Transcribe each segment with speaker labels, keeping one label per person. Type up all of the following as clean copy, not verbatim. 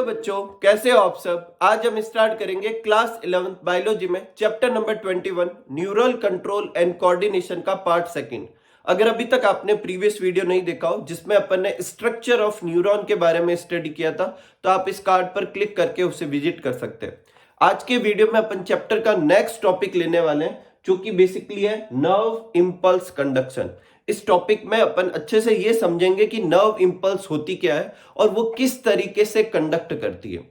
Speaker 1: बच्चों, कैसे हो आप सब। आज हम स्टार्ट करेंगे क्लास 11th बायोलॉजी में chapter number 21 neural control and coordination का पार्ट सेकंड। अगर अभी तक आपने प्रीवियस वीडियो नहीं देखा हो जिसमें अपन ने स्ट्रक्चर ऑफ न्यूरॉन के बारे में स्टडी किया था, तो आप इस कार्ड पर क्लिक करके उसे विजिट कर सकते हैं। आज के वीडियो में अपन चैप्टर का नेक्स्ट टॉपिक लेने वाले हैं, जो कि बेसिकली है नर्व इंपल्स कंडक्शन। इस टॉपिक में अपन अच्छे से ये समझेंगे कि नर्व इंपल्स होती क्या है और वो किस तरीके से कंडक्ट करती है।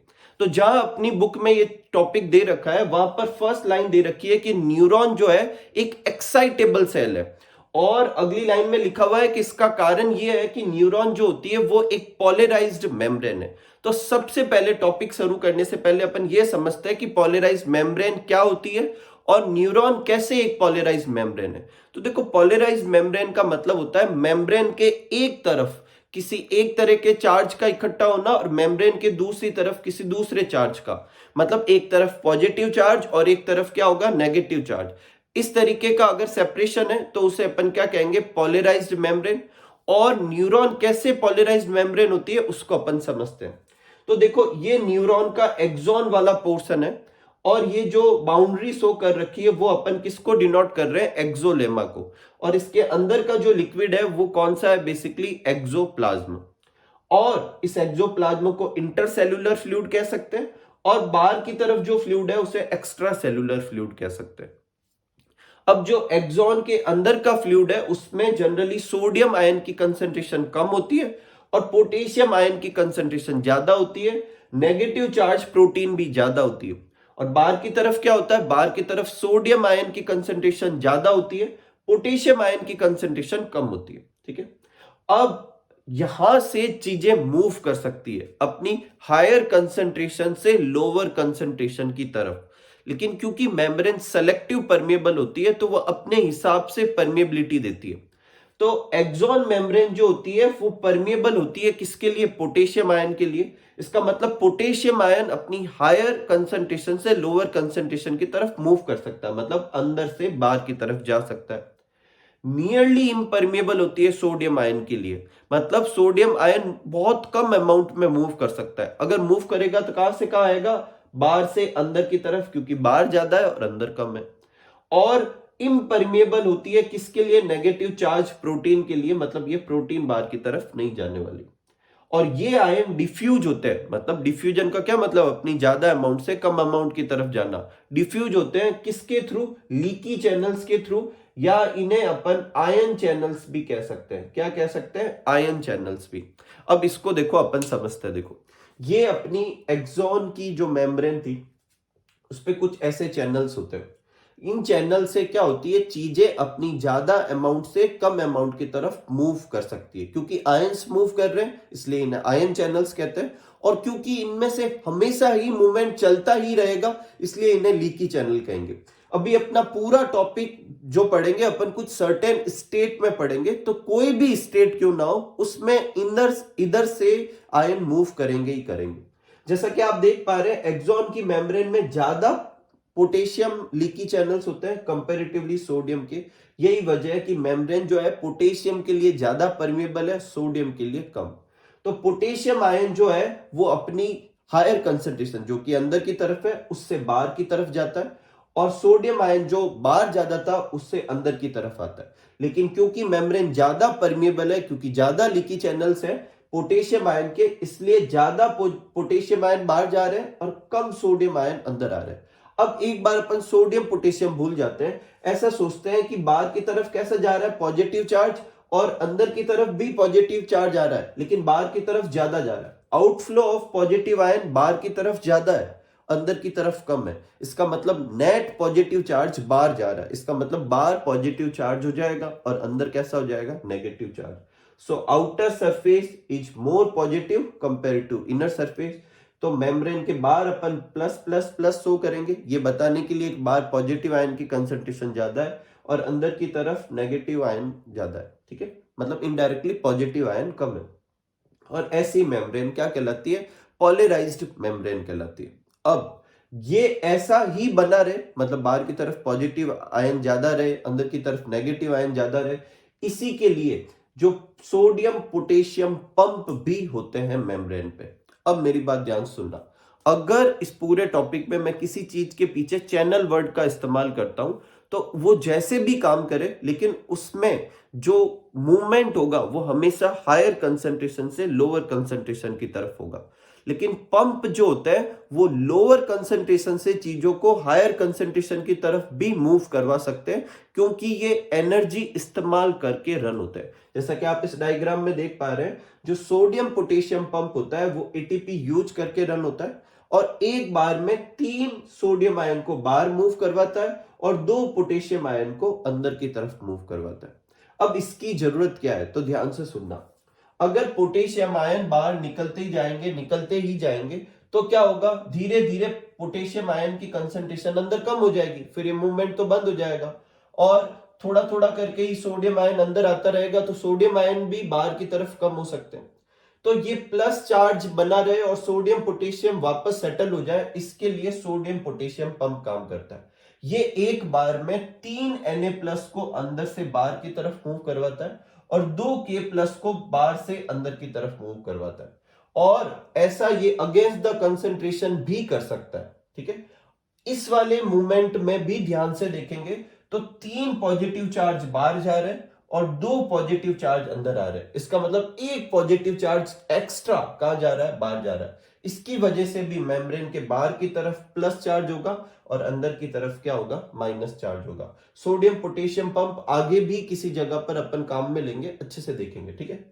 Speaker 1: तो जहां अपनी बुक में ये टॉपिक दे रखा है, वहां पर फर्स्ट लाइन दे रखी है कि न्यूरॉन जो है एक एक्साइटेबल सेल है, और अगली लाइन में लिखा हुआ है कि इसका कारण ये है कि न्यूरॉन जो होती है वो एक पॉलराइज्ड मेम्ब्रेन है। तो सबसे पहले टॉपिक शुरू करने से पहले अपन ये समझते हैं कि पॉलराइज्ड मेम्ब्रेन क्या होती है और न्यूरॉन कैसे एक पॉलराइज्ड मेम्ब्रेन है। तो देखो, पॉलराइज्ड मेम्ब्रेन का मतलब होता है मेम्ब्रेन के एक तरफ किसी एक तरह के चार्ज का इकट्ठा होना और मेम्ब्रेन के दूसरी तरफ किसी दूसरे चार्ज का, मतलब एक तरफ पॉजिटिव चार्ज और एक तरफ क्या होगा, नेगेटिव चार्ज। इस तरीके का अगर सेपरेशन है तो उसे अपन क्या कहेंगे, पॉलराइज्ड मेम्ब्रेन। और न्यूरॉन कैसे पॉलराइज्ड मेम्ब्रेन होती है उसको अपन समझते हैं। तो देखो, ये न्यूरॉन का एक्सॉन वाला पोर्शन है, और ये जो बाउंड्री शो कर रखी है वो अपन किसको डिनोट कर रहे हैं, एक्सोलेमा को। और इसके अंदर का जो लिक्विड है वो कौन सा है, बेसिकली एक्सोप्लाज्म। और इस एक्सोप्लाज्म को इंटरसेल्यूलर फ्लूइड कह सकते हैं, और बाहर की तरफ जो फ्लूइड है उसे एक्स्ट्रा सेल्यूलर फ्लूइड कह सकते हैं। अब जो एक्सॉन के अंदर का फ्लूइड है उसमें जनरली सोडियम आयन की कंसंट्रेशन कम होती है और पोटेशियम आयन की कंसंट्रेशन ज्यादा होती है। नेगेटिव चार्ज प्रोटीन भी ज्यादा होती है। और बाहर की तरफ क्या होता है, बाहर की तरफ सोडियम आयन की कंसंट्रेशन ज्यादा होती है, पोटेशियम आयन की कंसंट्रेशन कम होती है। ठीक है, अब यहां से चीजें मूव कर सकती है अपनी हायर कंसंट्रेशन से लोअर कंसंट्रेशन की तरफ। लेकिन क्योंकि मेम्ब्रेन सेलेक्टिव परमेबल होती है तो वो अपने हिसाब से परमेबिलिटी देती है। तो एक्सॉन मेम्ब्रेन जो होती है वो परमेबल होती है किसके लिए, पोटेशियम आयन के लिए। इसका मतलब पोटेशियम आयन अपनी हायर कंसंट्रेशन से लोअर कंसंट्रेशन की तरफ मूव कर सकता है, मतलब अंदर से बाहर की तरफ जा सकता है। नियरली इम्परमेबल होती है सोडियम आयन के लिए, मतलब सोडियम आयन बहुत कम अमाउंट में मूव कर सकता है। अगर मूव करेगा तो कहां से कहां आएगा, बाहर से अंदर की तरफ, क्योंकि बाहर ज्यादा है और अंदर कम है। और इम्परमेबल होती है किसके लिए, नेगेटिव चार्ज प्रोटीन के लिए, मतलब ये प्रोटीन बाहर की तरफ नहीं जाने वाली। और ये आयन डिफ्यूज होते हैं, मतलब डिफ्यूजन का क्या मतलब, अपनी ज्यादा अमाउंट से कम अमाउंट की तरफ जाना। डिफ्यूज होते हैं किसके थ्रू, लीकी चैनल्स के थ्रू, या इन्हें अपन आयन चैनल्स भी कह सकते हैं। क्या कह सकते हैं, आयन चैनल्स भी। अब इसको देखो, अपन समझते हैं। देखो, ये अपनी एक्सॉन की जो मेम्ब्रेन थी उस पे कुछ ऐसे चैनल्स होते हैं। इन चैनल से क्या होती है, चीजें अपनी ज्यादा अमाउंट से कम अमाउंट की तरफ मूव कर सकती है। क्योंकि आयंस मूव कर रहे हैं इसलिए इन्हें आयन चैनल्स कहते हैं, और क्योंकि इनमें से हमेशा ही मूवमेंट चलता ही रहेगा इसलिए इन्हें लीकी चैनल कहेंगे। अभी अपना पूरा टॉपिक जो पढ़ेंगे अपन कुछ सर्टेन स्टेट में पढ़ेंगे, तो कोई भी स्टेट क्यों ना हो उसमें इधर से आयन मूव करेंगे ही करेंगे। जैसा कि आप देख पा रहे हैं, एक्सॉन की मेम्ब्रेन में ज्यादा पोटेशियम लीकी चैनल्स होते हैं कंपैरेटिवली सोडियम के। यही वजह है कि मेम्ब्रेन जो है पोटेशियम के लिए ज्यादा परमेबल है, सोडियम के लिए कम। तो पोटेशियम आयन जो है वो अपनी हायर कंसंट्रेशन जो कि अंदर की तरफ है उससे बाहर की तरफ जाता है, और सोडियम आयन जो बाहर ज्यादा था उससे अंदर की तरफ आता है। लेकिन क्योंकि मेम्ब्रेन ज्यादा परमेबल है, क्योंकि ज्यादा लीकी चैनल्स है पोटेशियम आयन के, इसलिए ज्यादा पोटेशियम आयन बाहर जा रहे हैं और कम सोडियम आयन अंदर आ रहे हैं। अब एक बार अपन सोडियम पोटेशियम भूल जाते हैं, ऐसा सोचते हैं कि बाहर की तरफ कैसा जा रहा है, पॉजिटिव चार्ज, और अंदर की तरफ भी पॉजिटिव चार्ज आ रहा है, लेकिन बाहर की तरफ ज्यादा जा रहा है। आउटफ्लो ऑफ पॉजिटिव आयन बाहर की तरफ ज्यादा है, अंदर की तरफ कम है। इसका मतलब नेट पॉजिटिव चार्ज बाहर जा रहा है, इसका मतलब बाहर पॉजिटिव चार्ज हो जाएगा और अंदर कैसा हो जाएगा, negative charge. So outer surface is more positive compare to inner surface. तो मेम्ब्रेन के बाहर अपन प्लस प्लस प्लस शो करेंगे, ये बताने के लिए बाहर पॉजिटिव आयन की कंसंट्रेशन ज्यादा है और अंदर की तरफ नेगेटिव आयन ज्यादा है। ठीक है, मतलब इनडायरेक्टली पॉजिटिव आयन कम है। और ऐसी मेम्ब्रेन क्या कहलाती है, पॉलराइज्ड मेम्ब्रेन कहलाती है। अब ये ऐसा ही बना रहे, मतलब बाहर की तरफ पॉजिटिव आयन ज्यादा रहे, अंदर की तरफ नेगेटिव आयन ज्यादा रहे, इसी के लिए जो सोडियम पोटेशियम पंप भी होते हैं मेम्ब्रेन पे। अब मेरी बात ध्यान से सुनना, अगर इस पूरे टॉपिक में मैं किसी चीज के पीछे चैनल वर्ड का इस्तेमाल करता हूं तो वो जैसे भी काम करे, लेकिन उसमें जो मूवमेंट होगा वो हमेशा हायर कंसंट्रेशन से लोअर कंसंट्रेशन की तरफ होगा। लेकिन पंप जो होता है वो लोअर कंसंट्रेशन से चीजों को हायर कंसंट्रेशन की तरफ भी मूव करवा सकते हैं, क्योंकि ये एनर्जी इस्तेमाल करके रन होता है। जैसा कि आप इस डायग्राम में देख पा रहे हैं, जो सोडियम पोटेशियम पंप होता है वो एटीपी यूज करके रन होता है और एक बार में 3 सोडियम आयन को बाहर मूव करवाता है और 2 पोटेशियम आयन को अंदर की तरफ मूव करवाता है। अब इसकी जरूरत क्या है, तो ध्यान से सुनना। अगर पोटेशियम आयन बाहर निकलते ही जाएंगे तो क्या होगा, धीरे धीरे पोटेशियम आयन की कंसंट्रेशन अंदर कम हो जाएगी, फिर ये मूवमेंट तो बंद हो जाएगा और थोड़ा थोड़ा करके ही सोडियम आयन अंदर आता रहेगा, तो सोडियम आयन भी बाहर की तरफ कम हो सकते हैं। तो ये प्लस चार्ज बना रहे और सोडियम पोटेशियम वापस सेटल हो जाए, इसके लिए सोडियम पोटेशियम पंप काम करता है। ये एक बार में 3 Na+ को अंदर से बाहर की तरफ मूव करवाता है और 2 K+ को बाहर से अंदर की तरफ मूव करवाता है, और ऐसा ये अगेंस्ट द कंसंट्रेशन भी कर सकता है। ठीक है, इस वाले मूवमेंट में भी ध्यान से देखेंगे तो 3 पॉजिटिव चार्ज बाहर जा रहे हैं और 2 पॉजिटिव चार्ज अंदर आ रहे हैं। इसका मतलब एक पॉजिटिव चार्ज एक्स्ट्रा कहां जा रहा है, बाहर जा रहा है। इसकी वजह से भी मेम्ब्रेन के बाहर की तरफ प्लस चार्ज होगा और अंदर की तरफ क्या होगा, माइनस चार्ज होगा। सोडियम पोटेशियम पंप आगे भी किसी जगह पर अपन काम में लेंगे, अच्छे से देखेंगे। ठीक है,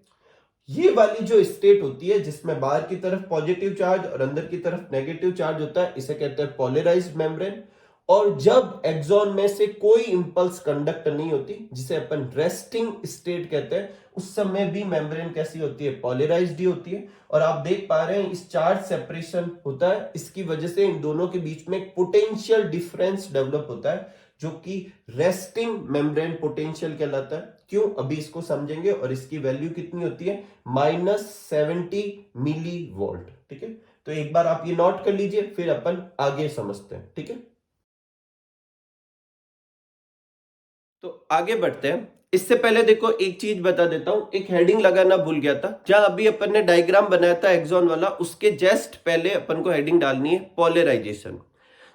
Speaker 1: ये वाली जो स्टेट होती है जिसमें बाहर की तरफ पॉजिटिव चार्ज और अंदर की तरफ नेगेटिव चार्ज होता है, इसे कहते हैं पोलराइज्ड मेम्ब्रेन। और जब एक्सॉन में से कोई इंपल्स कंडक्ट नहीं होती, जिसे अपन रेस्टिंग स्टेट कहते हैं, उस समय भी मेम्ब्रेन कैसी होती है, पोलराइज्ड ही होती है। और आप देख पा रहे हैं इस चार्ज सेपरेशन होता है, इसकी वजह से इन दोनों के बीच में पोटेंशियल डिफरेंस डेवलप होता है, जो कि रेस्टिंग मेम्ब्रेन पोटेंशियल कहलाता है। क्यों, अभी इसको समझेंगे। और इसकी वैल्यू कितनी होती है, -70 मिली वोल्ट। ठीक है, तो एक बार आप ये नोट कर लीजिए, फिर अपन आगे समझते हैं। ठीक है, तो आगे बढ़ते हैं। इससे पहले देखो एक चीज बता देता हूं, एक हेडिंग लगाना भूल गया था। जहां अभी अपन ने डायग्राम बनाया था एक्सॉन वाला, उसके जस्ट पहले अपन को हेडिंग डालनी है पोलराइजेशन।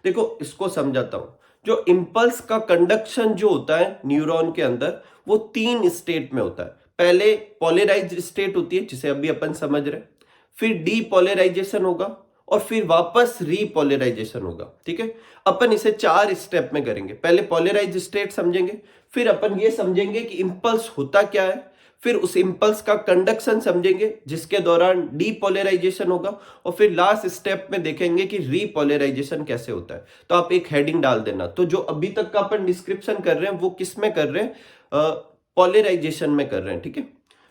Speaker 1: देखो इसको समझाता हूं। जो इंपल्स का कंडक्शन जो होता है न्यूरॉन के अंदर, वो 3 स्टेट में होता है। पहले पोलराइज्ड स्टेट होती है, जिसे अभी अपन समझ रहे हैं, फिर डीपोलराइजेशन होगा और फिर वापस रीपोलराइजेशन होगा। ठीक है, अपन इसे 4 स्टेप में करेंगे। पहले पोलराइज स्टेट समझेंगे, फिर अपन ये समझेंगे कि इंपल्स होता क्या है, फिर उस इंपल्स का कंडक्शन समझेंगे जिसके दौरान डीपोलराइजेशन होगा, और फिर लास्ट स्टेप में देखेंगे कि रीपोलराइजेशन कैसे होता है। तो आप एक हेडिंग डाल देना। तो जो अभी तक का अपन डिस्क्रिप्शन कर रहे हैं वो किस में कर रहे हैं, पोलराइजेशन में कर रहे हैं। ठीक है,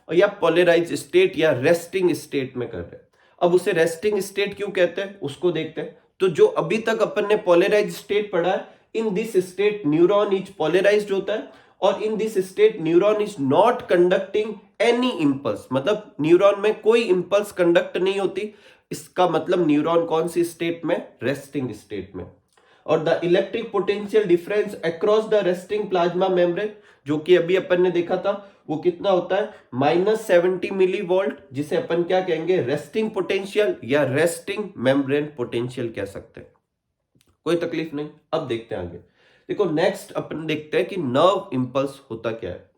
Speaker 1: और या पोलराइज स्टेट या रेस्टिंग स्टेट में कर रहे हैं। अब उसे रेस्टिंग स्टेट क्यों कहते हैं उसको देखते हैं। तो जो अभी तक अपन ने पोलराइज स्टेट पढ़ा है, in this state neuron is polarised होता है, और in this state neuron is not conducting any impulse, मतलब न्यूरॉन में कोई इंपल्स कंडक्ट नहीं होती। इसका मतलब न्यूरॉन कौन सी स्टेट में, रेस्टिंग स्टेट में। और the electric potential difference across the resting plasma membrane, जो कि अभी अपन ने देखा था, वो कितना होता है, -70 मिली वोल्ट, जिसे अपन क्या कहेंगे, रेस्टिंग पोटेंशियल या रेस्टिंग मेम्ब्रेन पोटेंशियल कह सकते हैं। कोई तकलीफ नहीं। अब देखते हैं आगे। देखो नेक्स्ट अपन देखते हैं कि नर्व इंपल्स होता क्या है।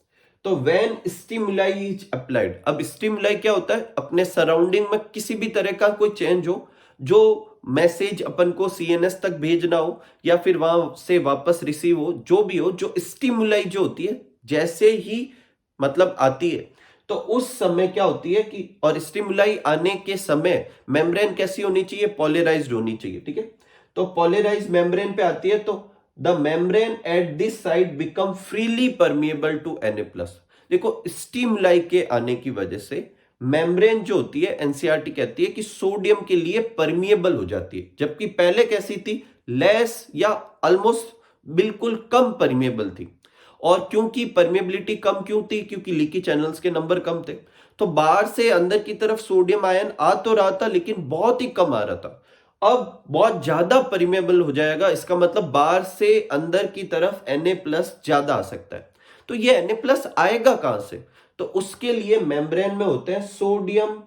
Speaker 1: तो व्हेन स्टिमुलाई इज अप्लाइड, अब स्टिमुलाई क्या होता है, अपने सराउंडिंग में किसी भी तरह का कोई चेंज हो, जो मैसेज अपन को सीएनएस तक भेजना हो या फिर वहां से वापस रिसीव हो, जो भी हो, जो स्टिमुलाई जो होती है जैसे ही मतलब आती है, तो उस समय क्या होती है कि, और स्टिमुलाई आने के समय मेम्ब्रेन कैसी होनी चाहिए, पोलराइज्ड होनी चाहिए। ठीक है, तो पोलराइज मेम्ब्रेन पे आती है तो the membrane at this side become freely permeable to Na+। देखो स्टिमुलाई के आने की वजह से मेम्ब्रेन जो होती है, एनसीईआरटी कहती है कि सोडियम के लिए परमिएबल हो जाती है, जबकि पहले कैसी थी, लेस या ऑलमोस्ट बिल्कुल कम परमिएबल थी। और क्योंकि परमिएबिलिटी कम क्यों थी, क्योंकि लीकी चैनल्स के नंबर कम थे, तो बाहर से अंदर की तरफ सोडियम आयन आ तो रहा था लेकिन बहुत ही कम आ रहा था। अब बहुत ज्यादा परमेबल हो जाएगा, इसका मतलब बाहर से अंदर की तरफ Na+ ज्यादा आ सकता है। तो ये Na+ आएगा कहां से, तो उसके लिए मेम्ब्रेन में होते हैं सोडियम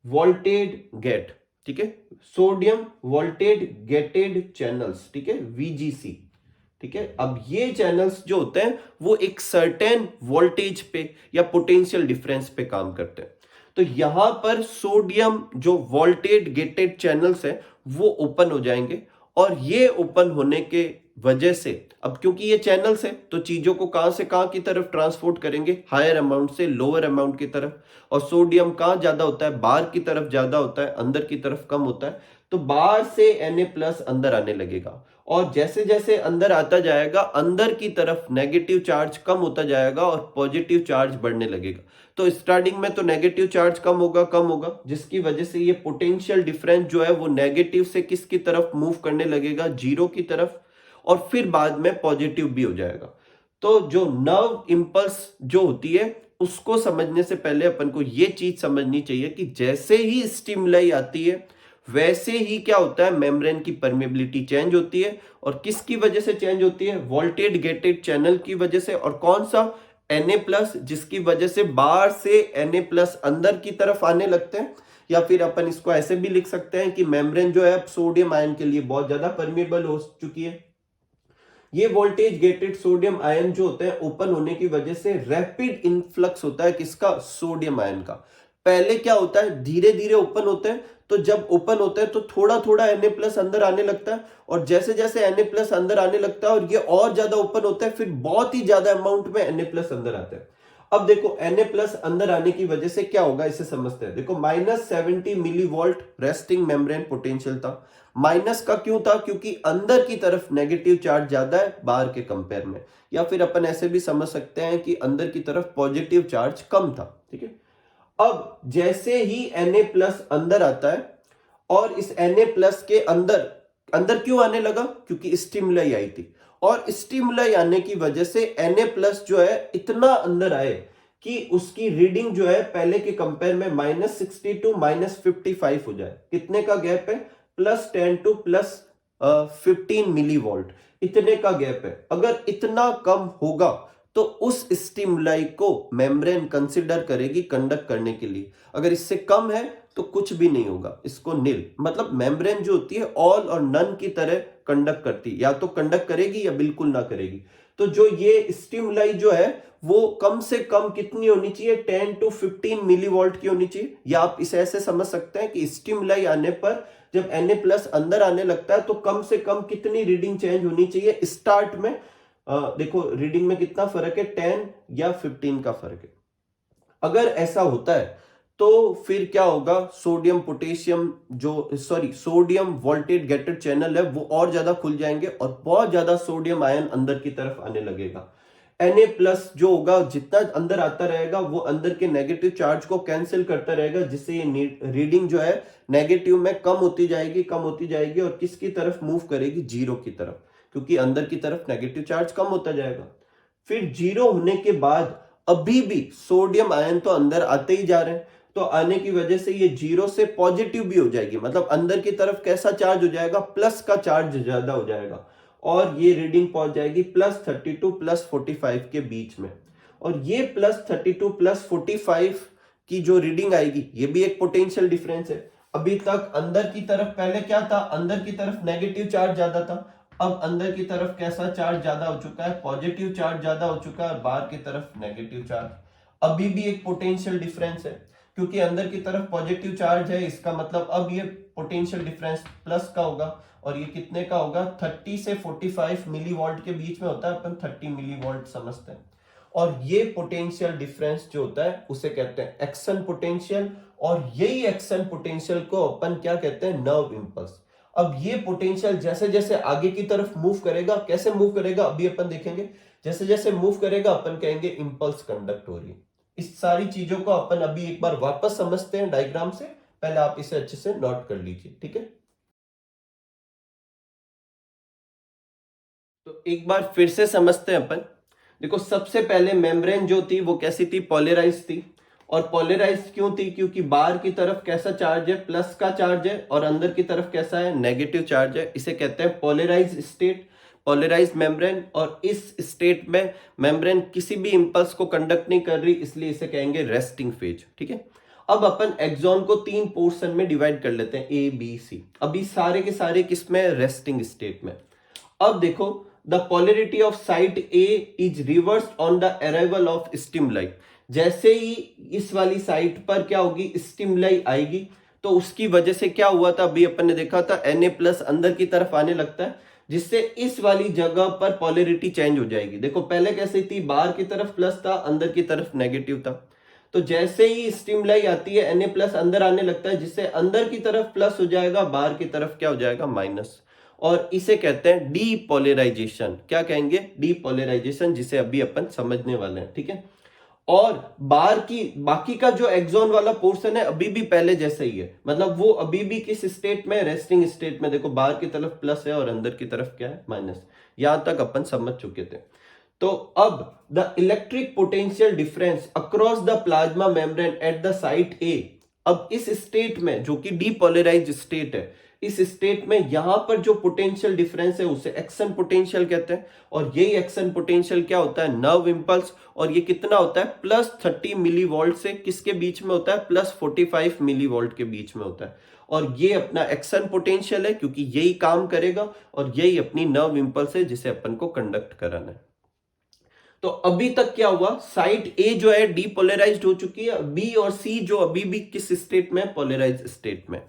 Speaker 1: वोल्टेड गेट। ठीक है, सोडियम वोल्टेज गेटेड चैनल्स, ठीक है, वीजीसी। ठीक है, अब ये चैनल्स जो होते हैं वो एक सर्टेन वोल्टेज पे या पोटेंशियल डिफरेंस पे काम करते हैं। तो यहां पर सोडियम जो वोल्टेज गेटेड चैनल्स है वो ओपन हो जाएंगे, और ये ओपन होने के वजह से, अब क्योंकि ये चैनल्स है तो चीजों को कहां से कहां की तरफ ट्रांसपोर्ट करेंगे, हायर अमाउंट से लोअर अमाउंट की तरफ। और सोडियम कहां ज्यादा होता है, बाहर की तरफ ज्यादा होता है, अंदर की तरफ कम होता है। तो बाहर से Na+ अंदर आने लगेगा, और जैसे जैसे अंदर आता जाएगा अंदर की तरफ नेगेटिव चार्ज कम होता जाएगा और पॉजिटिव चार्ज बढ़ने लगेगा। तो स्टार्टिंग में तो नेगेटिव चार्ज कम होगा, जिसकी वजह से ये पोटेंशियल डिफरेंस जो है वो नेगेटिव से किसकी तरफ मूव करने लगेगा, जीरो की तरफ, और फिर बाद में पॉजिटिव भी हो जाएगा। तो जो नर्व इंपल्स जो होती है उसको समझने से पहले अपन को ये चीज समझनी चाहिए कि जैसे ही स्टिमुलाई आती है वैसे ही क्या होता है, मेम्ब्रेन की परमेबिलिटी चेंज होती है। और किसकी वजह से चेंज होती है, वोल्टेज गेटेड चैनल की वजह से। और कौन सा, Na+, जिसकी वजह से बाहर से Na+ अंदर की तरफ आने लगते हैं। या फिर अपन इसको ऐसे भी लिख सकते हैं कि मेम्ब्रेन जो है सोडियम आयन के लिए बहुत ज्यादा परमेबल हो चुकी है। ये वोल्टेज गेटेड सोडियम आयन जो होते हैं ओपन होने की वजह से रैपिड इनफ्लक्स होता है, किसका, सोडियम आयन का। पहले क्या होता है, धीरे धीरे ओपन होते हैं, तो जब ओपन होते हैं तो थोड़ा थोड़ा Na+ अंदर आने लगता है, और जैसे जैसे Na+ अंदर आने लगता है और ये और ज्यादा ओपन होता है, फिर बहुत ही ज्यादा अमाउंट में Na+ अंदर आता है। अब देखो Na+ अंदर आने की वजह से क्या होगा, इसे समझते हैं। देखो -70 मिलीवोल्ट रेस्टिंग मेम्ब्रेन पोटेंशियल था। माइनस का क्यों था, क्योंकि अंदर की तरफ नेगेटिव चार्ज ज्यादा है बाहर के कंपेयर में। या फिर अपन ऐसे भी समझ सकते हैं कि अंदर की तरफ पॉजिटिव चार्ज कम था। ठीक है, अब जैसे ही Na+ अंदर आता है, और इस Na+ के अंदर अंदर क्यों आने लगा, क्योंकि स्टिमुलाई आई थी। और स्टिमुलाई आने की वजह से Na+ जो है इतना अंदर आए कि उसकी रीडिंग जो है पहले के कंपेयर में -60 टू -55 हो जाए। कितने का गैप है, +10 टू +15 मिलीवोल्ट, इतने का गैप है। अगर इतना कम होगा तो उस स्टिमुलाई को मेम्ब्रेन कंसिडर करेगी कंडक्ट करने के लिए। अगर इससे कम है तो कुछ भी नहीं होगा, इसको नील, मतलब मेम्ब्रेन जो होती है ऑल और नन की तरह कंडक्ट करती है, या तो कंडक्ट करेगी या बिल्कुल ना करेगी। तो जो ये स्टिमुलाई जो है वो कम से कम कितनी होनी चाहिए, 10 टू 15 मिलीवोल्ट की होनी चाहिए। या आप इसे ऐसे समझ सकते हैं कि स्टिमुलाई आने पर जब Na+ अंदर आने लगता है तो कम से कम कितनी रीडिंग चेंज होनी चाहिए स्टार्ट में। देखो रीडिंग में कितना फर्क है, 10 या 15 का फर्क है। अगर ऐसा होता है तो फिर क्या होगा, sodium potassium sodium voltage gated channel है वो और ज्यादा खुल जाएंगे, और बहुत ज्यादा सोडियम आयन अंदर की तरफ आने लगेगा। Na+ जो होगा जितना अंदर आता रहेगा वो अंदर के नेगेटिव चार्ज को कैंसिल करता रहेगा, जिससे ये रीडिंग जो है नेगेटिव में कम होती जाएगी और किसकी तरफ मूव करेगी, जीरो की तरफ, क्योंकि अंदर की तरफ नेगेटिव चार्ज कम होता जाएगा। फिर जीरो होने के बाद अभी भी सोडियम आयन तो अंदर आते ही जा रहे हैं, तो आने की वजह से ये जीरो से पॉजिटिव भी हो जाएगी, मतलब अंदर की तरफ कैसा चार्ज हो जाएगा, प्लस का चार्ज ज्यादा हो जाएगा, और ये रीडिंग पहुंच जाएगी +32 +45 के बीच में। और ये +32 +45 की जो रीडिंग आएगी ये भी एक पोटेंशियल डिफरेंस है। अभी तक अंदर की तरफ पहले क्या था, अंदर की तरफ नेगेटिव चार्ज ज्यादा था, अब अंदर की तरफ कैसा चार्ज ज्यादा हो चुका है, पॉजिटिव चार्ज ज्यादा हो चुका है, बाहर की तरफ नेगेटिव चार्ज। अभी भी एक पोटेंशियल डिफरेंस है, क्योंकि अंदर की तरफ पॉजिटिव चार्ज है, इसका मतलब अब ये पोटेंशियल डिफरेंस प्लस का होगा। और ये कितने का होगा, 30 से 45 मिलीवोल्ट के बीच में होता है, अपन 30 मिलीवोल्ट समझते हैं। और ये पोटेंशियल डिफरेंस जो होता है उसे कहते हैं एक्शन पोटेंशियल, और यही एक्शन पोटेंशियल को अपन क्या कहते हैं, नर्व इंपल्स। अब ये पोटेंशियल जैसे जैसे आगे की तरफ मूव करेगा, कैसे मूव करेगा अभी अपन देखेंगे, जैसे जैसे मूव करेगा अपन कहेंगे इंपल्स कंडक्ट हो रही है। इस सारी चीजों को अपन अभी एक बार वापस समझते हैं डायग्राम से, पहले आप इसे अच्छे से नोट कर लीजिए, ठीक है। तो एक बार फिर से समझते हैं अपन। देखो सबसे पहले मेम्ब्रेन जो थी वो कैसी थी, पोलराइज थी। और पोलराइज क्यों थी, क्योंकि बाहर की तरफ कैसा चार्ज है, प्लस का चार्ज है, और अंदर की तरफ कैसा है, नेगेटिव चार्ज है। इसे कहते हैं पोलराइज स्टेट, पोलराइज मेम्ब्रेन। और इस स्टेट में मेम्ब्रेन किसी भी इंपल्स को कंडक्ट नहीं कर रही, इसलिए इसे कहेंगे रेस्टिंग फेज, ठीक है। अब अपन एक्सॉन को 3 पोर्शन में डिवाइड कर लेते हैं, ए बी सी। अभी सारे के सारे किसमें, रेस्टिंग स्टेट में। अब देखो, the polarity of site A is reversed on the arrival of stimuli. जैसे ही इस वाली साइट पर क्या होगी, स्टिमुलाई आएगी, तो उसकी वजह से क्या हुआ था, अभी अपन ने देखा था Na+ अंदर की तरफ आने लगता है, जिससे इस वाली जगह पर पोलरिटी चेंज हो जाएगी। देखो पहले कैसे थी, बाहर की तरफ प्लस था, अंदर की तरफ नेगेटिव था। तो जैसे ही स्टिमुलाई आती है Na+ अंदर आने लगता है, जिससे अंदर की तरफ प्लस हो जाएगा, बाहर की तरफ क्या हो जाएगा, माइनस। और इसे कहते हैं डीपोलराइजेशन। क्या कहेंगे, डीपोलराइजेशन, जिसे अभी अपन समझने वाले हैं, ठीक है। और बाहर की बाकी का जो एक्सॉन वाला पोर्शन है अभी भी पहले जैसा ही है, मतलब वो अभी भी किस स्टेट में, रेस्टिंग स्टेट में। देखो बाहर की तरफ प्लस है और अंदर की तरफ क्या है, माइनस। यहां तक अपन समझ चुके थे। तो अब the electric potential difference across the plasma membrane at the site A. अब इस स्टेट में, जो कि डीपोलराइज्ड स्टेट है, इस स्टेट में यहां पर जो पोटेंशियल डिफरेंस है उसे एक्शन पोटेंशियल कहते हैं। और यही एक्शन पोटेंशियल क्या होता है, नर्व इंपल्स। और ये कितना होता है, +30 मिलीवोल्ट से किसके बीच में होता है, +45 मिलीवोल्ट के बीच में होता है। और ये अपना एक्शन पोटेंशियल है, क्योंकि यही काम करेगा, और यही अपनी नर्व इंपल्स है जिसे अपन को कंडक्ट कराना है। तो अभी तक क्या हुआ, साइट ए जो है डीपोलराइज्ड हो चुकी है, बी और सी जो अभी भी किस स्टेट में, पोलराइज्ड स्टेट में।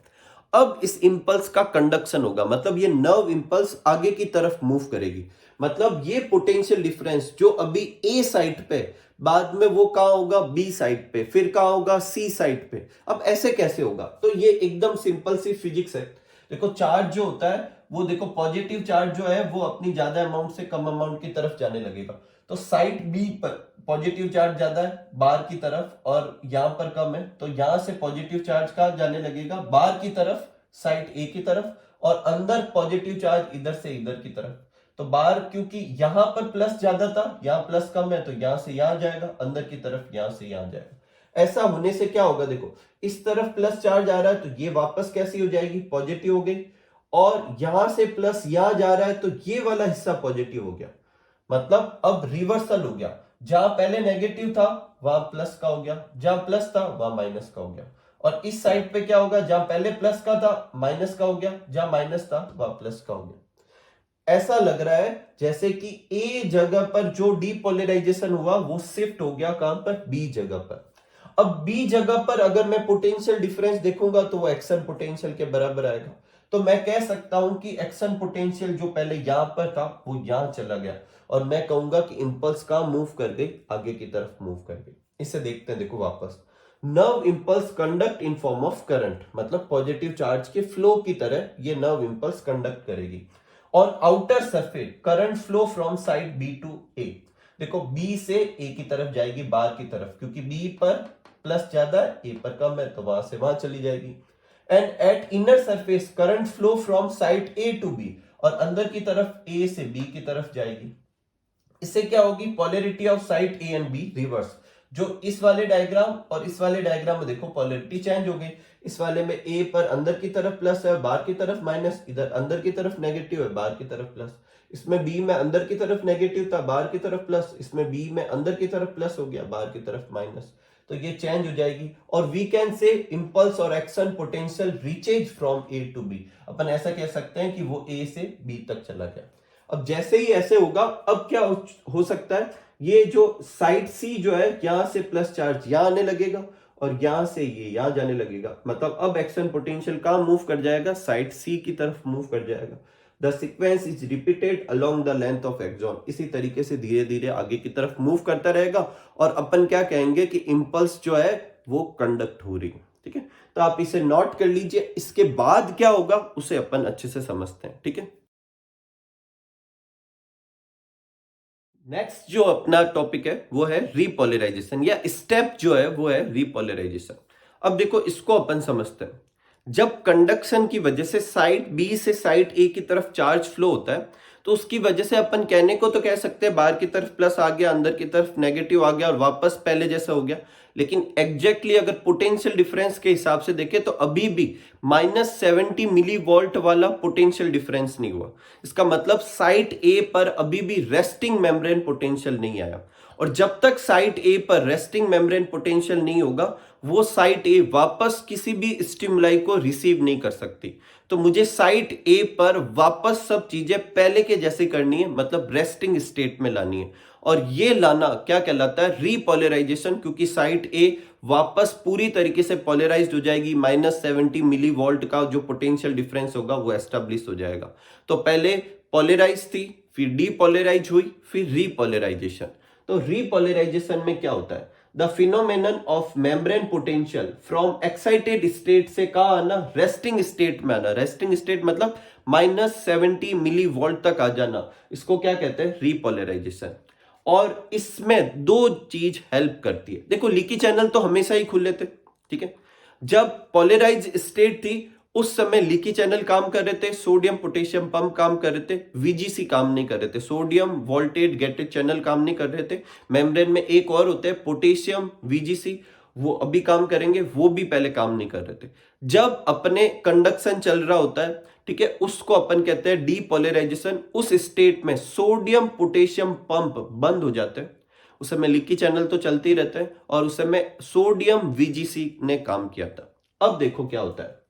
Speaker 1: अब इस इंपल्स का कंडक्शन होगा, मतलब ये नर्व इंपल्स आगे की तरफ मूव करेगी। मतलब ये पोटेंशियल डिफरेंस जो अभी ए साइड पे, बाद में वो कहां होगा, बी साइड पे, फिर कहां होगा, सी साइड पे। अब ऐसे कैसे होगा, तो ये एकदम सिंपल सी फिजिक्स है। देखो चार्ज जो होता है वो, देखो पॉजिटिव चार्ज जो है वो अपनी ज्यादा अमाउंट से कम अमाउंट की तरफ जाने लगेगा। तो साइड बी पर पॉजिटिव चार्ज ज्यादा है बाहर की तरफ, और यहां पर कम है, तो यहां से पॉजिटिव चार्ज कहां जाने लगेगा, बाहर की तरफ, साइड ए की तरफ। और अंदर पॉजिटिव चार्ज इधर से इधर की तरफ। तो बाहर, क्योंकि यहां पर प्लस ज्यादा था, यहां प्लस कम है, तो यहां से यहां जाएगा, अंदर की तरफ यहां से यहां जाएगा। ऐसा होने से क्या होगा, देखो इस तरफ प्लस चार्ज आ रहा है, तो ये वापस कैसी हो जाएगी, पॉजिटिव हो गई। और यहां से प्लस यहां जा रहा है, तो ये वाला हिस्सा पॉजिटिव हो गया। मतलब अब रिवर्सल हो गया, जहां पहले नेगेटिव था वहां प्लस का हो गया, जहां प्लस था वहां माइनस का हो गया। और इस साइड पे क्या होगा, जहां पहले प्लस का था माइनस का हो गया, जहां माइनस था वहां प्लस का हो गया। ऐसा लग रहा है जैसे कि ए जगह पर जो डीपोलराइजेशन हुआ वो शिफ्ट हो गया कहां पर, बी जगह पर। अब बी जगह पर अगर मैं पोटेंशियल डिफरेंस देखूंगा तो वो एक्शन पोटेंशियल के बराबर आएगा। तो मैं कह सकता हूं कि एक्शन पोटेंशियल जो पहले यहां पर था वो यहां चला गया, और मैं कहूंगा कि इंपल्स कहां मूव कर गई, आगे की तरफ मूव कर गई। इसे देखते हैं, देखो वापस। Nerve impulse conduct in form of current, मतलब पॉजिटिव चार्ज के फ्लो की तरह ये नर्व इंपल्स कंडक्ट करेगी। On outer surface current flow from side B to A. देखो बी से ए की तरफ जाएगी, बाहर की तरफ, क्योंकि बी पर प्लस ज्यादा है, ए पर कम है, तो वहां से वहां चली जाएगी। And at inner surface current flow from side A to B, और अंदर की तरफ ए से बी की तरफ जाएगी। इससे क्या होगी, polarity of side A and be reverse. जो इस वाले डायग्राम और इस वाले डायग्राम में देखो पोलैरिटी चेंज हो गई। इस वाले में ए पर अंदर की तरफ प्लस है, बाहर की तरफ माइनस, इधर अंदर की तरफ नेगेटिव है, बाहर की तरफ प्लस। इसमें बी में अंदर की तरफ नेगेटिव था, बाहर की तरफ प्लस। इसमें बी में अंदर की तरफ प्लस हो गया, बाहर की तरफ माइनस। तो ये चेंज हो जाएगी, और वी कैन से इंपल्स और action potential reaches from A to B. अपन ऐसा कह सकते हैं कि वो ए से बी तक चला गया। अब जैसे ही ऐसे होगा, अब क्या हो सकता है, ये जो साइड सी जो है यहां से प्लस चार्ज यहां आने लगेगा, और यहां से ये यहां जाने लगेगा। मतलब अब एक्शन पोटेंशियल कहां मूव कर जाएगा, साइड सी की तरफ मूव कर जाएगा। The sequence is repeated along the length of axon. इसी तरीके से धीरे धीरे आगे की तरफ मूव करता रहेगा, और अपन क्या कहेंगे कि इंपल्स जो है वो कंडक्ट हो रही है। ठीक है, तो आप इसे नोट कर लीजिए। इसके बाद क्या होगा उसे अपन अच्छे से समझते हैं। ठीक है, नेक्स्ट जो अपना टॉपिक है वो है रीपोलराइजेशन, या स्टेप जो है वो है रीपोलराइजेशन। अब देखो इसको अपन समझते हैं। जब कंडक्शन की वजह से साइड बी से साइड ए की तरफ चार्ज फ्लो होता है, तो उसकी वजह से अपन कहने को तो कह सकते हैं बाहर की तरफ प्लस आ गया, अंदर की तरफ नेगेटिव आ गया, और वापस पहले जैसा हो गया। लेकिन एग्जैक्टली अगर पोटेंशियल डिफरेंस के हिसाब से देखें तो अभी भी -70 मिली वोल्ट वाला पोटेंशियल डिफरेंस नहीं हुआ। इसका मतलब साइट ए पर अभी भी रेस्टिंग मेम्ब्रेन पोटेंशियल नहीं आया। और जब तक साइट ए पर रेस्टिंग मेम्ब्रेन पोटेंशियल नहीं होगा वो साइट ए वापस किसी भी स्टिमुलाई को रिसीव नहीं कर सकती। तो मुझे साइट ए पर वापस सब चीजें पहले के जैसे करनी है, मतलब रेस्टिंग स्टेट में लानी है। और ये लाना क्या कहलाता है? रीपोलराइजेशन, क्योंकि साइट ए वापस पूरी तरीके से पोलराइज्ड हो जाएगी। -70 मिली वोल्ट का जो पोटेंशियल डिफरेंस होगा वो एस्टेब्लिश हो जाएगा। तो पहले पोलराइज थी, फिर डीपोलराइज हुई, फिर रीपोलराइजेशन। तो रीपोलराइजेशन में क्या होता है? The phenomenon of membrane potential from excited state से कहा आना, रेस्टिंग स्टेट में आना। रेस्टिंग स्टेट मतलब -70 मिली वोल्ट तक आ जाना, इसको क्या कहते हैं? रीपोलराइजेशन। और इसमें दो चीज हेल्प करती है। देखो लीकी चैनल तो हमेशा ही खुले थे, ठीक है। जब पोलराइज स्टेट थी उस समय लीकी चैनल काम कर रहे थे, सोडियम पोटेशियम पंप काम कर रहे थे, वीजीसी काम नहीं कर रहे थे, सोडियम वोल्टेज गेटेड चैनल काम नहीं कर रहे थे। मेम्ब्रेन में एक और होते हैं पोटेशियम वीजीसी, वो अभी काम करेंगे, वो भी पहले काम नहीं कर रहे थे। जब अपने कंडक्शन चल रहा होता है, ठीक है, उसको अपन कहते हैं डीपोलराइजेशन। उस स्टेट में सोडियम पोटेशियम पंप बंद हो जाते हैं, उस समय लीकी चैनल तो चलते ही रहते हैं, और उस समय सोडियम वीजीसी ने काम किया था। अब देखो क्या होता है,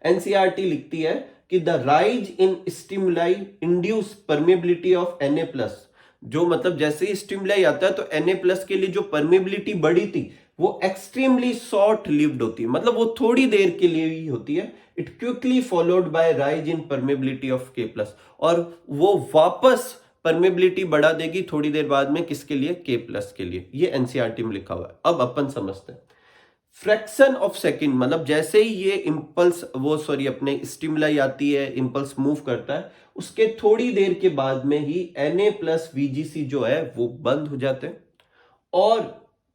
Speaker 1: एनसीईआरटी लिखती है कि the rise in stimuli induce permeability of Na+, जो मतलब जैसे ही स्टिमुलाई आता है तो Na+ के लिए जो परमेबिलिटी बढ़ी थी वो एक्सट्रीमली शॉर्ट लिव्ड होती है, मतलब वो थोड़ी देर के लिए ही होती है। It quickly followed by rise in permeability of K+, और वो वापस परमेबिलिटी बढ़ा देगी थोड़ी देर बाद में, किसके लिए? K+ के लिए। ये एनसीईआरटी में लिखा हुआ है। अब अपन समझते हैं फ्रैक्शन ऑफ सेकंड, मतलब जैसे ही ये इंपल्स अपने स्टिमुलाई आती है, इंपल्स मूव करता है, उसके थोड़ी देर के बाद में ही Na+ VGC जो है वो बंद हो जाते हैं और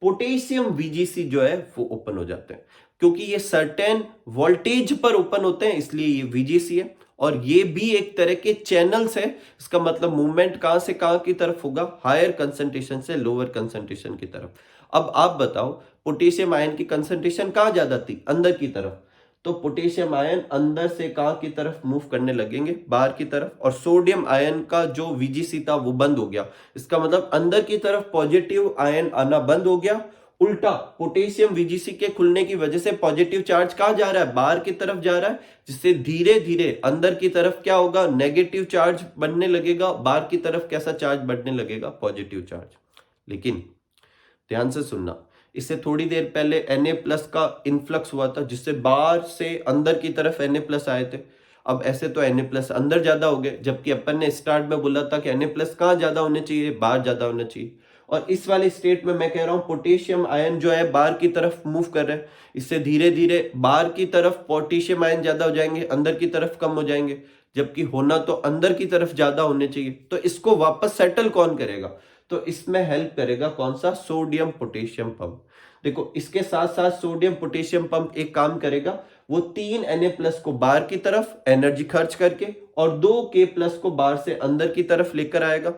Speaker 1: पोटेशियम VGC जो है वो ओपन हो जाते हैं। क्योंकि ये सर्टेन वोल्टेज पर ओपन होते हैं इसलिए ये VGC है, और ये भी एक तरह के चैनल्स है। इसका मतलब मूवमेंट कहां से कहां की तरफ होगा? हायर कंसंट्रेशन से लोअर कंसंट्रेशन की तरफ। अब आप बताओ पोटेशियम आयन की कंसंट्रेशन कहां ज्यादा थी? अंदर की तरफ। तो पोटेशियम आयन अंदर से कहां की तरफ मूव करने लगेंगे? बाहर की तरफ। और सोडियम आयन का जो VGC था वो बंद हो गया, इसका मतलब अंदर की तरफ पॉजिटिव आयन आना बंद हो गया। उल्टा पोटेशियम VGC के खुलने की वजह से पॉजिटिव चार्ज कहां जा रहा है? बाहर की तरफ जा रहा है, जिससे धीरे धीरे अंदर की तरफ क्या होगा? नेगेटिव चार्ज बनने लगेगा, बाहर की तरफ कैसा चार्ज बढ़ने लगेगा? Positive charge. लेकिन ध्यान से सुनना, इससे थोड़ी देर पहले Na+ का इन्फ्लक्स हुआ था, जिससे बाहर से अंदर की तरफ Na+ आए थे। अब ऐसे तो Na+ अंदर ज्यादा हो गए, जबकि अपन ने स्टार्ट में बोला था कि Na+ कहां ज्यादा होने चाहिए? बाहर ज्यादा होना चाहिए। और इस वाले स्टेट में मैं कह रहा हूं पोटेशियम आयन जो है बाहर की तरफ मूव कर रहे हैं, इससे धीरे धीरे बाहर की तरफ पोटेशियम आयन ज्यादा हो जाएंगे, अंदर की तरफ कम हो जाएंगे, जबकि होना तो अंदर की तरफ ज्यादा होने चाहिए। तो इसको वापस सेटल कौन करेगा? तो इसमें हेल्प करेगा कौन सा? Sodium potassium pump. देखो इसके साथ साथ सोडियम पोटेशियम पंप एक काम करेगा, वो 3 Na+ को बाहर की तरफ एनर्जी खर्च करके और 2 K+ को बाहर से अंदर की तरफ लेकर आएगा।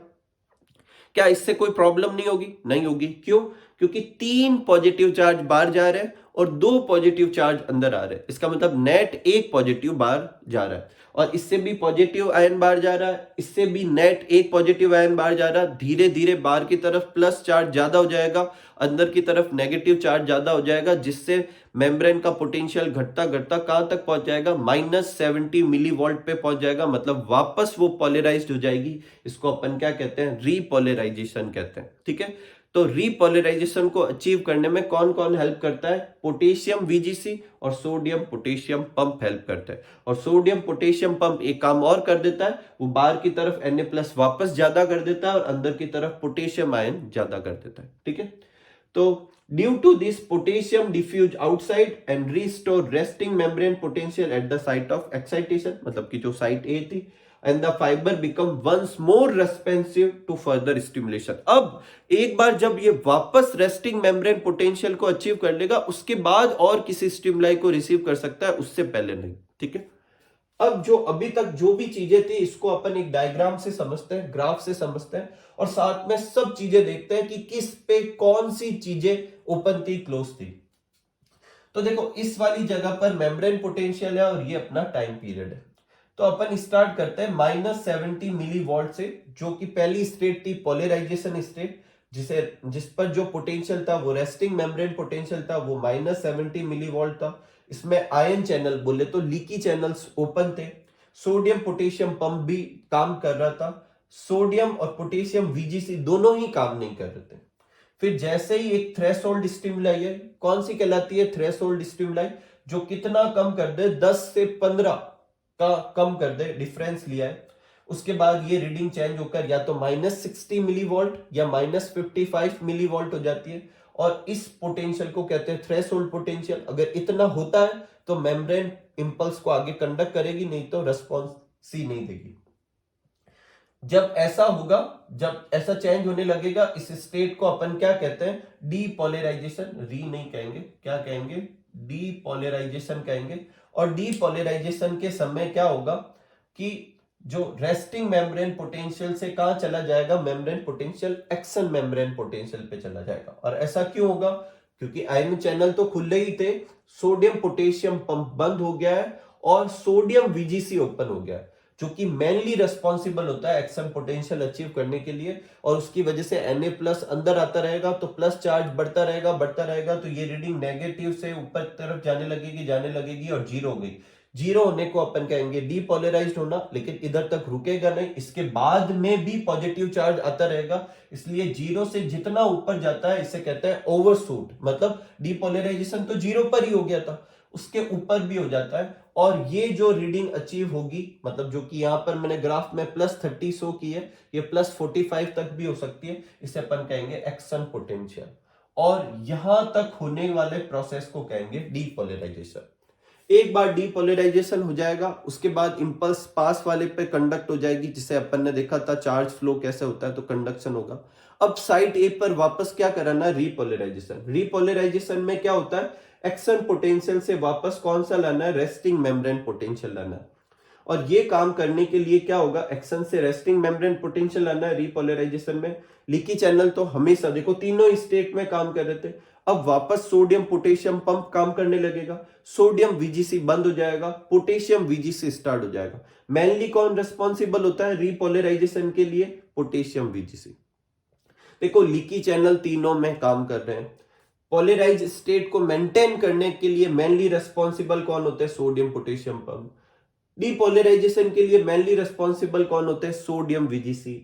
Speaker 1: क्या इससे कोई प्रॉब्लम नहीं होगी? नहीं होगी। क्यों? क्योंकि 3 पॉजिटिव चार्ज बाहर जा रहे हैं और 2 पॉजिटिव चार्ज अंदर आ रहे हैं। इसका मतलब नेट 1 पॉजिटिव बाहर जा रहा है, और इससे भी पॉजिटिव आयन बाहर जा रहा है, इससे भी नेट 1 पॉजिटिव आयन बाहर जा रहा है। धीरे धीरे बाहर की तरफ प्लस चार्ज ज्यादा हो जाएगा, अंदर की तरफ नेगेटिव चार्ज ज्यादा हो जाएगा, जिससे मेम्ब्रेन का पोटेंशियल घटता घटता कहां तक पहुंच जाएगा? -70 मिली वोल्ट पे पहुंच जाएगा, मतलब वापस वो पोलराइज्ड हो जाएगी। इसको अपन क्या कहते हैं? रीपोलराइजेशन कहते हैं, ठीक है। तो रीपोलराइजेशन को अचीव करने में कौन कौन हेल्प करता है? पोटेशियम VGC और सोडियम पोटेशियम पंप हेल्प करता है। और सोडियम पोटेशियम पंप एक काम और कर देता है, वो बाहर की तरफ Na+ वापस ज्यादा कर देता है और अंदर की तरफ पोटेशियम आयन ज्यादा कर देता है, ठीक है। तो due to this potassium diffuse outside and restore resting membrane potential at the site of excitation, मतलब कि जो साइट ए थी, and the fibre become once more responsive to further stimulation. अब एक बार जब ये वापस रेस्टिंग मेम्ब्रेन पोटेंशियल को अचीव कर लेगा, उसके बाद और किसी स्टिमुलाई को रिसीव कर सकता है, उससे पहले नहीं, ठीक है। अब जो अभी तक जो भी चीजें थी इसको अपन एक डायग्राम से समझते हैं, ग्राफ से समझते हैं, और साथ में सब चीजें देखते हैं कि किस पे कौन सी चीजें ओपन थी, क्लोज थी। तो देखो इस वाली जगह पर मेम्ब्रेन पोटेंशियल है और ये अपना टाइम पीरियड है। तो अपन स्टार्ट करते हैं -70 मिली वोल्ट से, जो कि पहली स्टेट थी पोलराइजेशन स्टेट। जिस पर जो पोटेंशियल था वो रेस्टिंग मेम्ब्रेन पोटेंशियल था, वो -70 मिलीवोल्ट था। इसमें आयन चैनल बोले तो लीकी चैनल्स ओपन थे। सोडियम पोटेशियम पंप भी काम कर रहा था। सोडियम और पोटेशियम वीजीसी दोनों ही काम नहीं कर रहे थे। फिर जैसे ही एक थ्रेशोल्ड स्टिमुलाई है, कौन सी कहलाती है थ्रेशोल्ड स्टिमुलाई, जो कितना कम कर दे, 10 से 15 का कम कर दे, डिफरेंस लिया है। उसके बाद ये रीडिंग चेंज होकर या तो -60 मिलीवोल्ट या -55 मिलीवोल्ट हो जाती है। और इस पोटेंशियल को कहते हैं थ्रेशोल्ड पोटेंशियल। अगर इतना होता है तो मेम्ब्रेन इंपल्स को आगे कंडक्ट करेगी, नहीं तो रेस्पॉन्स ही नहीं देगी। जब ऐसा होगा, जब ऐसा चेंज होने लगेगा, इस स्टेट को अपन क्या कहते हैं, डीपोलराइजेशन। री नहीं कहेंगे, क्या कहेंगे, डीपोलराइजेशन कहेंगे। और डीपोलराइजेशन के समय क्या होगा कि जो रेस्टिंग मेम्ब्रेन पोटेंशियल से कहां चला जाएगा, membrane potential action membrane potential पे चला जाएगा। और ऐसा क्यों होगा, क्योंकि आयन चैनल तो खुले ही थे, सोडियम पोटेशियम पंप बंद हो गया है और सोडियम वीजीसी ओपन हो गया है, जो कि मेनली रेस्पॉन्सिबल होता है एक्शन पोटेंशियल अचीव करने के लिए। और उसकी वजह से Na+ अंदर आता रहेगा, तो प्लस चार्ज बढ़ता रहेगा, तो ये रीडिंग नेगेटिव से ऊपर तरफ जाने लगेगी और जीरो हो गई। जीरो होने को अपन कहेंगे डीपोलराइज्ड होना, लेकिन इधर तक रुकेगा नहीं, इसके बाद में भी पॉजिटिव चार्ज आता रहेगा। इसलिए जीरो से जितना ऊपर जाता है इसे कहते हैं ओवरशूट। मतलब डीपोलराइजेशन तो जीरो पर ही हो गया था, उसके ऊपर भी हो जाता है। और ये जो रीडिंग अचीव होगी, मतलब जो कि यहां पर मैंने ग्राफ में +30 शो की है, ये +45 तक भी हो सकती है, इसे अपन कहेंगे एक्शन पोटेंशियल। और यहां तक होने वाले प्रोसेस को कहेंगे डीपोलराइजेशन। एक बार डीपोलराइजेशन हो जाएगा, उसके बाद इंपल्स पास वाले पे कंडक्ट हो जाएगी, जिसे अपन ने देखा था चार्ज फ्लो कैसे होता है, तो कंडक्शन होगा। अब साइट ए पर वापस क्या कराना है, रीपोलराइजेशन। रीपोलराइजेशन में क्या होता है, एक्शन पोटेंशियल से वापस कौन सा लाना है, रेस्टिंग मेम्ब्रेन पोटेंशियल लाना है। और ये काम करने के लिए क्या होगा, एक्शन से रेस्टिंग मेम्ब्रेन पोटेंशियल लाना है रीपोलराइजेशन में। लीकी चैनल तो हमेशा देखो तीनों स्टेट में काम कर रहे थे, अब वापस सोडियम पोटेशियम पंप काम करने लगेगा, सोडियम वीजीसी बंद हो जाएगा, पोटेशियम वीजीसी स्टार्ट हो जाएगा। मेनली कौन रेस्पॉन्सिबल होता है रीपोलराइजेशन के लिए, पोटेशियम वीजीसी। देखो लीकी चैनल तीनों में काम कर रहे हैं। पोलराइज स्टेट को मेंटेन करने के लिए मेनली रेस्पॉन्सिबल कौन होते हैं, सोडियम पोटेशियम पंप। डीपोलराइजेशन के लिए मेनली रेस्पॉन्सिबल कौन होते हैं, सोडियम वीजीसी।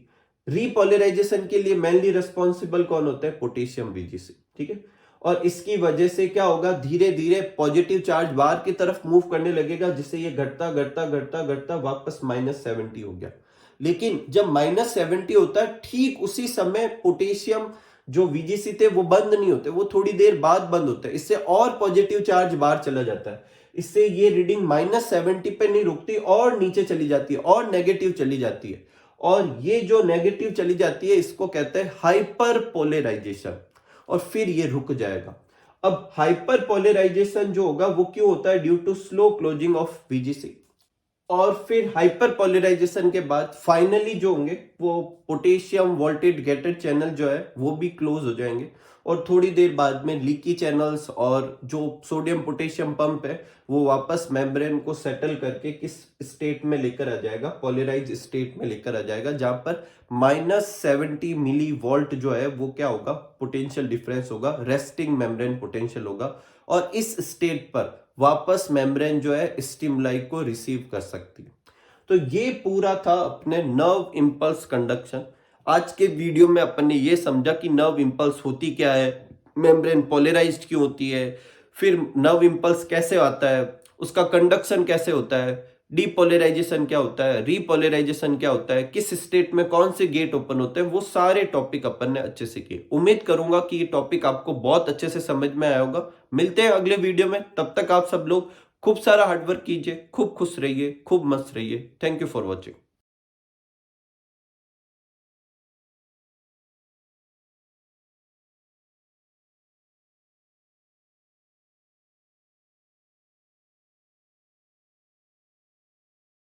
Speaker 1: रीपोलराइजेशन के लिए मेनली रेस्पॉन्सिबल कौन होता है, पोटेशियम वीजीसी। ठीक है। और इसकी वजह से क्या होगा, धीरे धीरे पॉजिटिव चार्ज बाहर की तरफ मूव करने लगेगा, जिससे ये घटता घटता घटता घटता वापस -70 हो गया। लेकिन जब -70 होता है, ठीक उसी समय पोटेशियम जो वीजीसी थे वो बंद नहीं होते, वो थोड़ी देर बाद बंद होते हैं। इससे और पॉजिटिव चार्ज बाहर चला जाता है, इससे ये रीडिंग -70 पे नहीं रुकती और नीचे चली जाती है और नेगेटिव चली जाती है। और ये जो नेगेटिव चली जाती है इसको कहते हैं हाइपर पोलराइजेशन, और फिर ये रुक जाएगा। अब हाइपर पोलराइजेशन जो होगा वो क्यों होता है, due to slow closing of VGC. और फिर हाइपर पोलराइजेशन के बाद फाइनली जो होंगे वो पोटेशियम वोल्टेज गेटेड चैनल जो है वो भी क्लोज हो जाएंगे, और थोड़ी देर बाद में लीकी चैनल्स और जो सोडियम पोटेशियम पंप है वो वापस मेम्ब्रेन को सेटल करके किस स्टेट में लेकर आ जाएगा, पोलराइज स्टेट में लेकर आ जाएगा, जहां पर -70 मिली वोल्ट जो है वो क्या होगा, पोटेंशियल डिफरेंस होगा, रेस्टिंग मेम्ब्रेन पोटेंशियल होगा। और इस स्टेट पर वापस मेम्ब्रेन जो है स्टिमुलाई को रिसीव कर सकती है। तो ये पूरा था अपने नर्व इंपल्स कंडक्शन। आज के वीडियो में अपन ने ये समझा कि नर्व इंपल्स होती क्या है, मेम्ब्रेन पोलराइज्ड क्यों होती है, फिर नर्व इंपल्स कैसे आता है, उसका कंडक्शन कैसे होता है, डीपोलराइजेशन क्या होता है, रीपोलराइजेशन क्या होता है, किस स्टेट में कौन से गेट ओपन होते हैं, वो सारे टॉपिक अपन ने अच्छे से किए। उम्मीद करूंगा कि ये टॉपिक आपको बहुत अच्छे से समझ में आया होगा। मिलते हैं अगले वीडियो में, तब तक आप सब लोग खूब सारा हार्डवर्क कीजिए, खूब खुश रहिए, खूब मस्त रहिए। Thank you for watching.